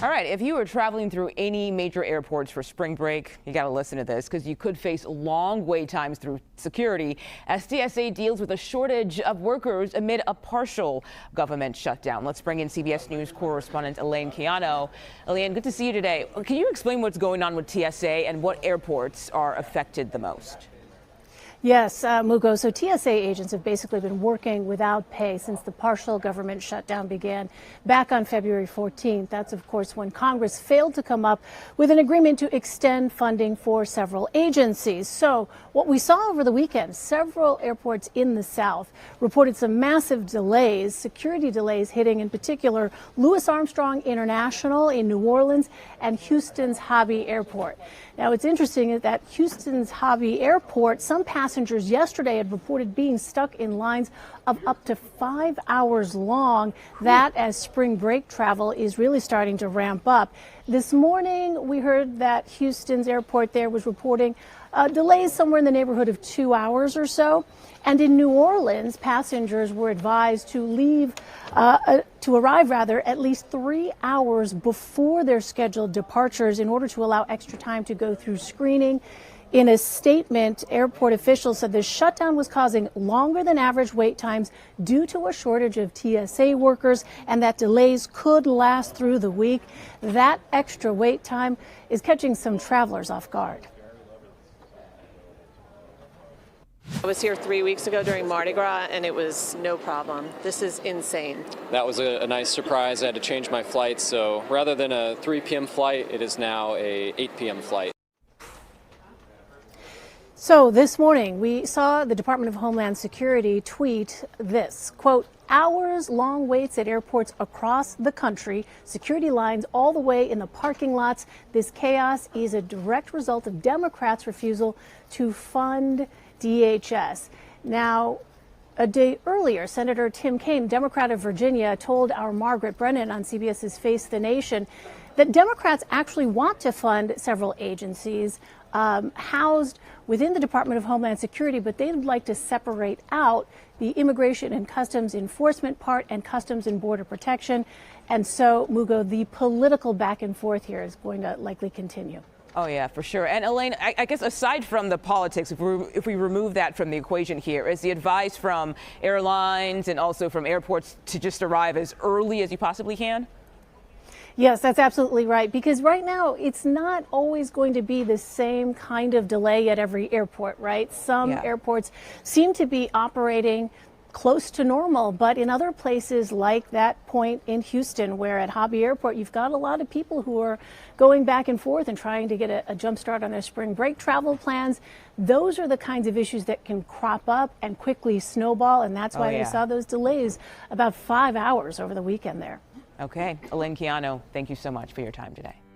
All right, if you are traveling through any major airports for spring break, you got to listen to this because you could face long wait times through security as TSA deals with a shortage of workers amid a partial government shutdown. Let's bring in CBS News correspondent Elaine Quijano. Elaine, good to see you today. Can you explain what's going on with TSA and what airports are affected the most? Yes, Mugo. So TSA agents have basically been working without pay since the partial government shutdown began back on February 14th. That's, of course, when Congress failed to come up with an agreement to extend funding for several agencies. So what we saw over the weekend, several airports in the South reported some massive delays, security delays hitting in particular Louis Armstrong International in New Orleans and Houston's Hobby Airport. Now, what's interesting is that Houston's Hobby Airport, some passengers yesterday had reported being stuck in lines of up to 5 hours long. That as spring break travel is really starting to ramp up. This morning, we heard that Houston's airport there was reporting delays somewhere in the neighborhood of 2 hours or so. And in New Orleans, passengers were advised to arrive at least 3 hours before their scheduled departures in order to allow extra time to go through screening. In a statement, airport officials said the shutdown was causing longer than average wait times due to a shortage of TSA workers and that delays could last through the week. That extra wait time is catching some travelers off guard. I was here 3 weeks ago during Mardi Gras, and it was no problem. This is insane. That was a nice surprise. I had to change my flight, so rather than a 3 p.m. flight, it is now a 8 p.m. flight. So this morning, we saw the Department of Homeland Security tweet this, quote, hours-long waits at airports across the country, security lines all the way in the parking lots. This chaos is a direct result of Democrats' refusal to fund DHS. Now, a day earlier, Senator Tim Kaine, Democrat of Virginia, told our Margaret Brennan on CBS's Face the Nation that Democrats actually want to fund several agencies housed within the Department of Homeland Security, but they would like to separate out the Immigration and Customs Enforcement part and Customs and Border Protection. And so, Mugo, the political back and forth here is going to likely continue. Oh, yeah, for sure. And Elaine, I guess aside from the politics, if we remove that from the equation here, is the advice from airlines and also from airports to just arrive as early as you possibly can? Yes, that's absolutely right, because right now it's not always going to be the same kind of delay at every airport, right? Some airports seem to be operating close to normal, but in other places like that point in Houston where at Hobby Airport you've got a lot of people who are going back and forth and trying to get a jump start on their spring break travel plans. Those are the kinds of issues that can crop up and quickly snowball, and that's why we saw those delays about 5 hours over the weekend there. Okay, Elaine Quijano, thank you so much for your time today.